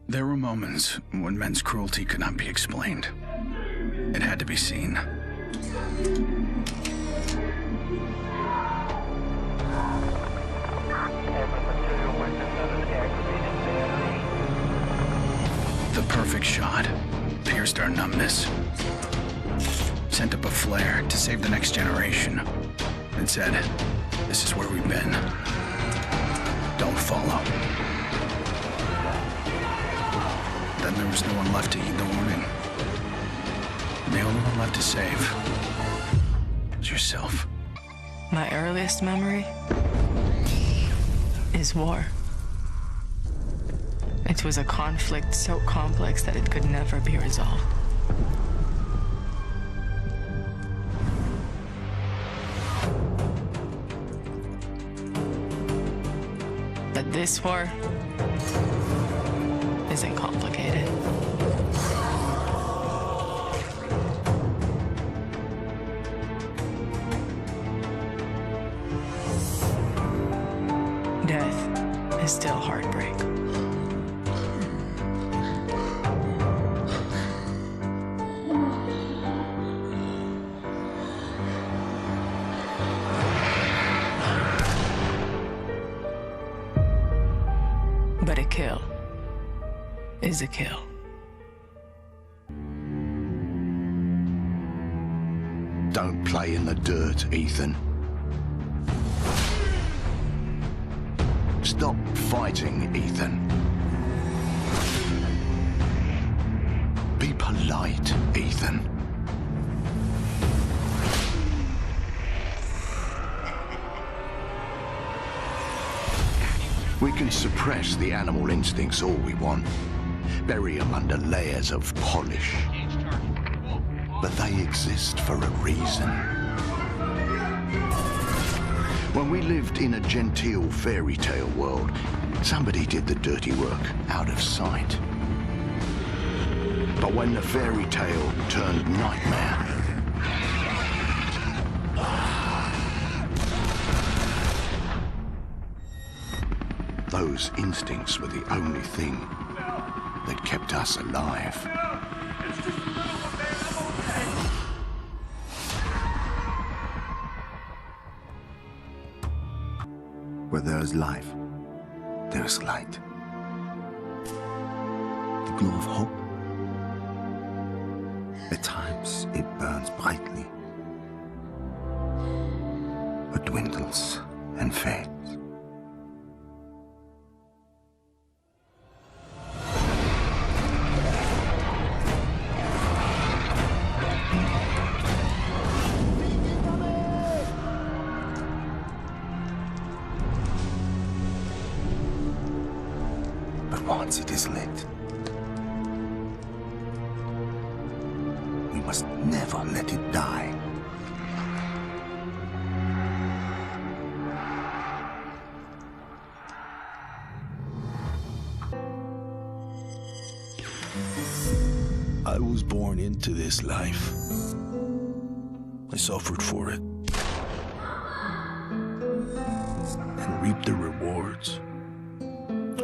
There were moments when men's cruelty could not be explained. It had to be seen. The perfect shot pierced our numbness, sent up a flare to save the next generation, and said, "This is where we've been. Don't follow." Then there was no one left to heed the warning. The only one left to save was yourself. My earliest memory is war. It was a conflict so complex that it could never be resolved. But this war isn't complicated. Death is still heartbreak. But a kill is a kill. Don't play in the dirt, Ethan. Stop fighting, Ethan. Be polite, Ethan. We can suppress the animal instincts all we want, bury them under layers of polish. But they exist for a reason. When we lived in a genteel fairy tale world, somebody did the dirty work out of sight. But when the fairy tale turned nightmare, those instincts were the only thing that kept us alive. Where there is life, there is light. The glow of hope. At times, it burns brightly, but dwindles and fades. Once it is lit, we must never let it die. I was born into this life. I suffered for it and reaped the rewards.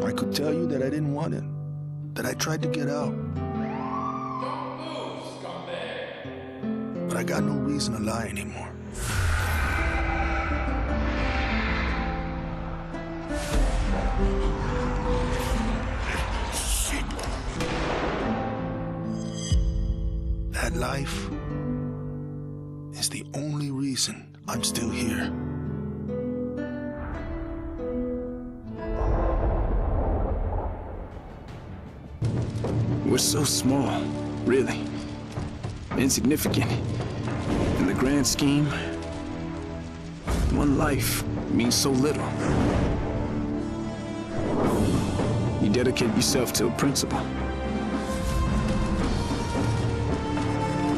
I could tell you that I didn't want it, that I tried to get out. But I got no reason to lie anymore. That life is the only reason I'm still here. We're so small, really. Insignificant. In the grand scheme, one life means so little. You dedicate yourself to a principle.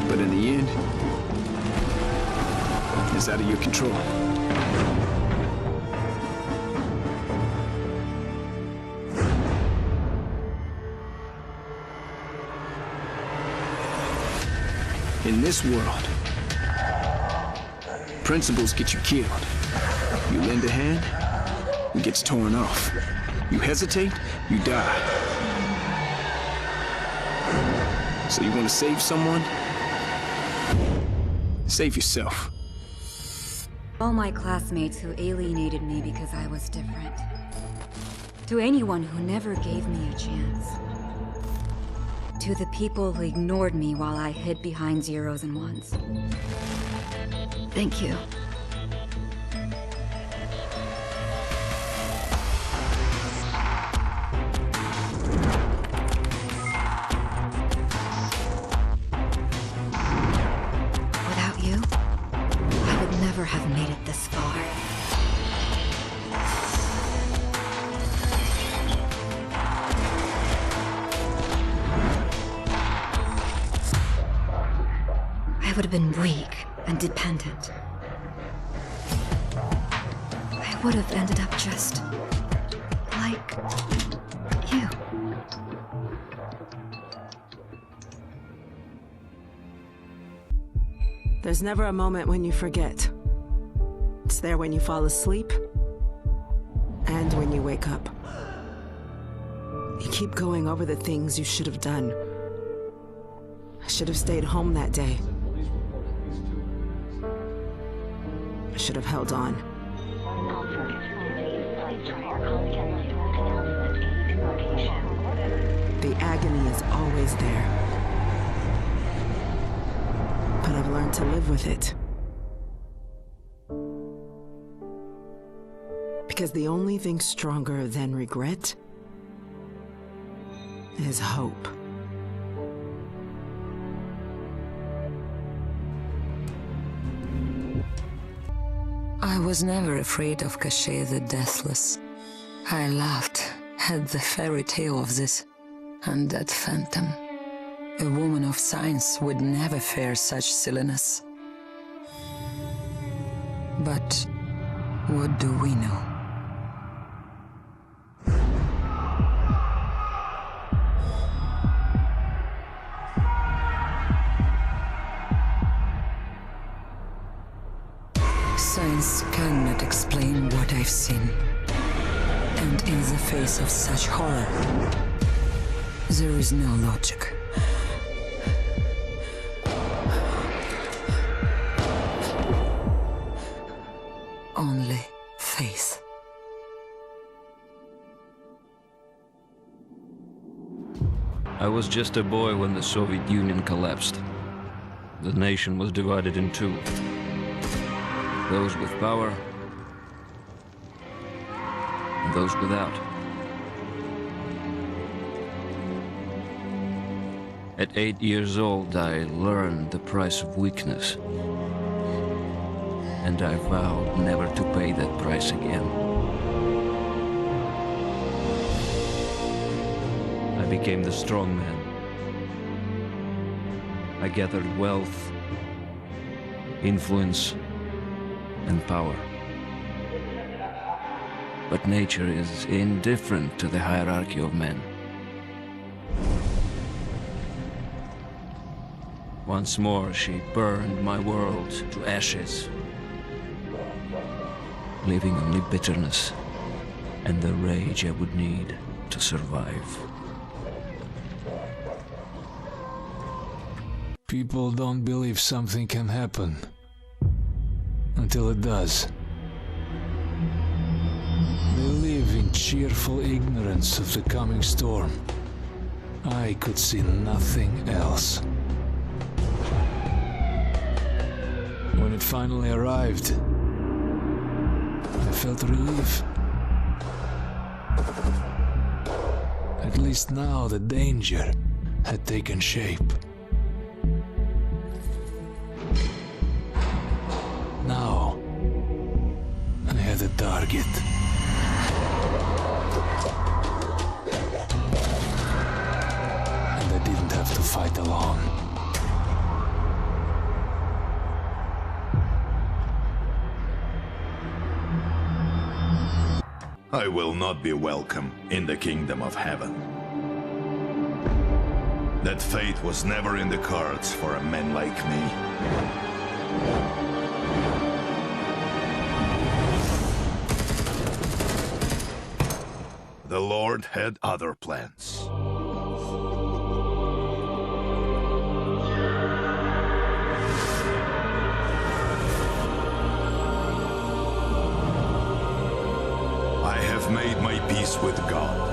But in the end, it's out of your control. In this world, principles get you killed. You lend a hand, it gets torn off. You hesitate, you die. So you want to save someone? Save yourself. All my classmates who alienated me because I was different. To anyone who never gave me a chance. To the people who ignored me while I hid behind zeros and ones. Thank you. Without you, I would never have made it this far. I would have been weak and dependent. I would have ended up just like you. There's never a moment when you forget. It's there when you fall asleep and when you wake up. You keep going over the things you should have done. I should have stayed home that day. I should have held on. The agony is always there. But I've learned to live with it. Because the only thing stronger than regret is hope. I was never afraid of Cachet the Deathless. I laughed at the fairy tale of this undead phantom. A woman of science would never fear such silliness. But what do we know? Science cannot explain what I've seen. And in the face of such horror, there is no logic. Only faith. I was just a boy when the Soviet Union collapsed. The nation was divided in two. Those with power, and those without. At 8 years old, I learned the price of weakness. And I vowed never to pay that price again. I became the strong man. I gathered wealth, influence, and power. But nature is indifferent to the hierarchy of men. Once more, she burned my world to ashes, leaving only bitterness and the rage I would need to survive. People don't believe something can happen until it does. They live in cheerful ignorance of the coming storm. I could see nothing else. When it finally arrived, I felt relief. At least now the danger had taken shape. Now, I had a target. And I didn't have to fight alone. I will not be welcome in the kingdom of heaven. That fate was never in the cards for a man like me. The Lord had other plans. with God.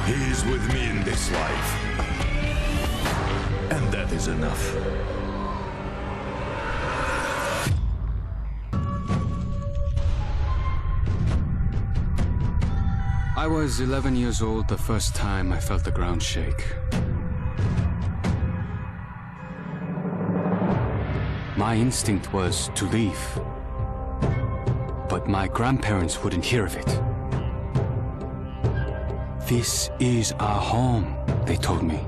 He is with me in this life. And that is enough. I was 11 years old the first time I felt the ground shake. My instinct was to leave. But my grandparents wouldn't hear of it. This is our home, they told me.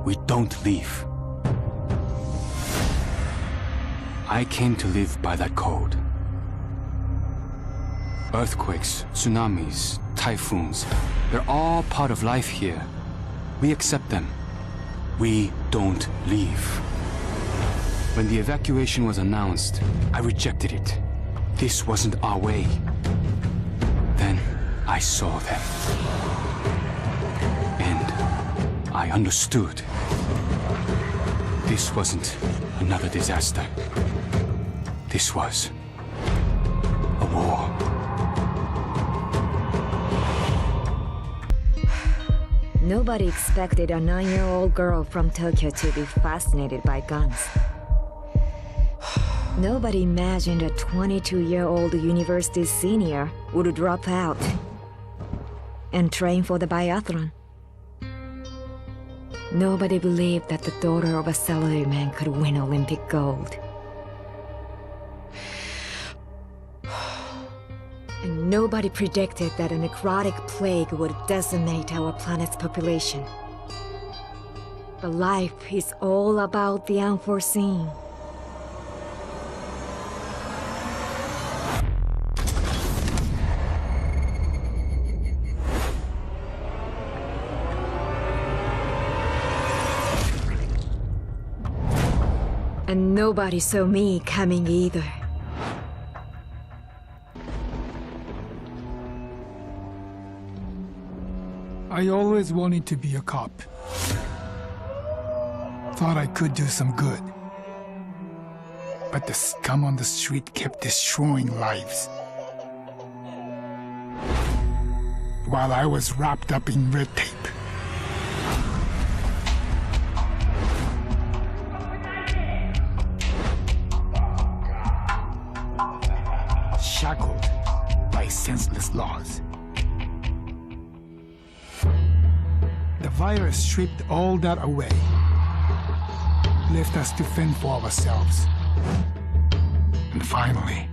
We don't leave. I came to live by that code. Earthquakes, tsunamis, typhoons, they're all part of life here. We accept them. We don't leave. When the evacuation was announced, I rejected it. This wasn't our way. Then I saw them. And I understood. This wasn't another disaster. This was a war. Nobody expected a 9-year-old girl from Tokyo to be fascinated by guns. Nobody imagined a 22-year-old university senior would drop out and train for the biathlon. Nobody believed that the daughter of a salaryman could win Olympic gold. And nobody predicted that a necrotic plague would decimate our planet's population. But life is all about the unforeseen. And nobody saw me coming either. I always wanted to be a cop. Thought I could do some good. But the scum on the street kept destroying lives. While I was wrapped up in red tape. Shackled by senseless laws. The virus stripped all that away, left us to fend for ourselves. And finally,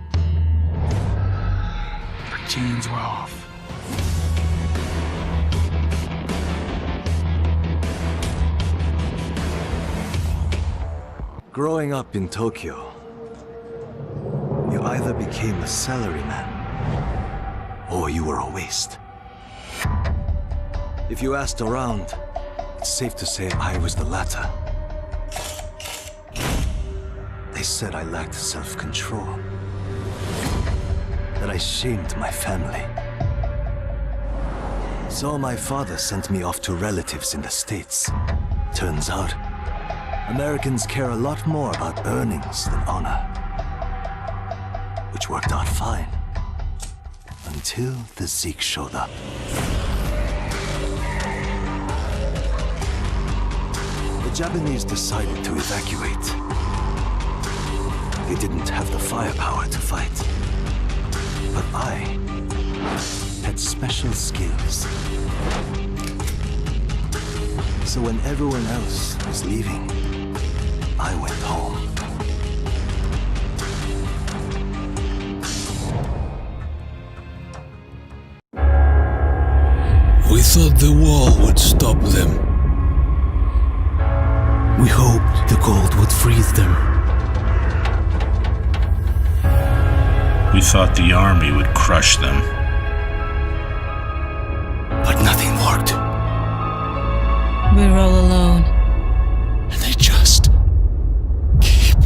the chains were off. Growing up in Tokyo, you either became a salaryman, or you were a waste. If you asked around, it's safe to say I was the latter. They said I lacked self-control, that I shamed my family. So my father sent me off to relatives in the States. Turns out, Americans care a lot more about earnings than honor. Which worked out fine. Until the Zeke showed up. The Japanese decided to evacuate. They didn't have the firepower to fight. But I had special skills. So when everyone else was leaving, I went home. We thought the wall would stop them. We hoped the gold would freeze them. We thought the army would crush them. But nothing worked. We're all alone. And they just keep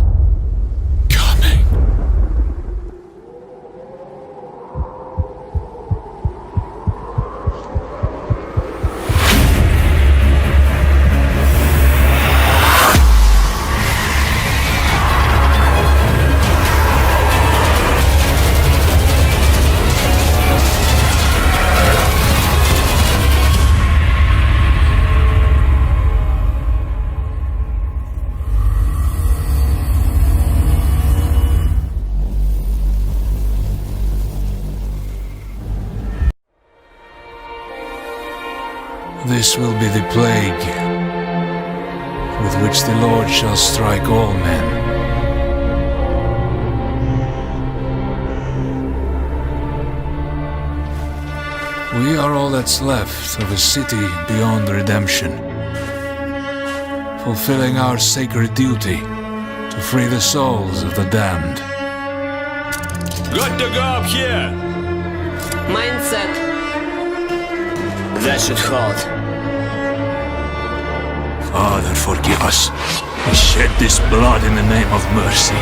coming. This will be the plague with which the Lord shall strike all men. We are all that's left of a city beyond redemption, fulfilling our sacred duty to free the souls of the damned. Good to go up here! Mindset. That should hold. Father, forgive us. We shed this blood in the name of mercy.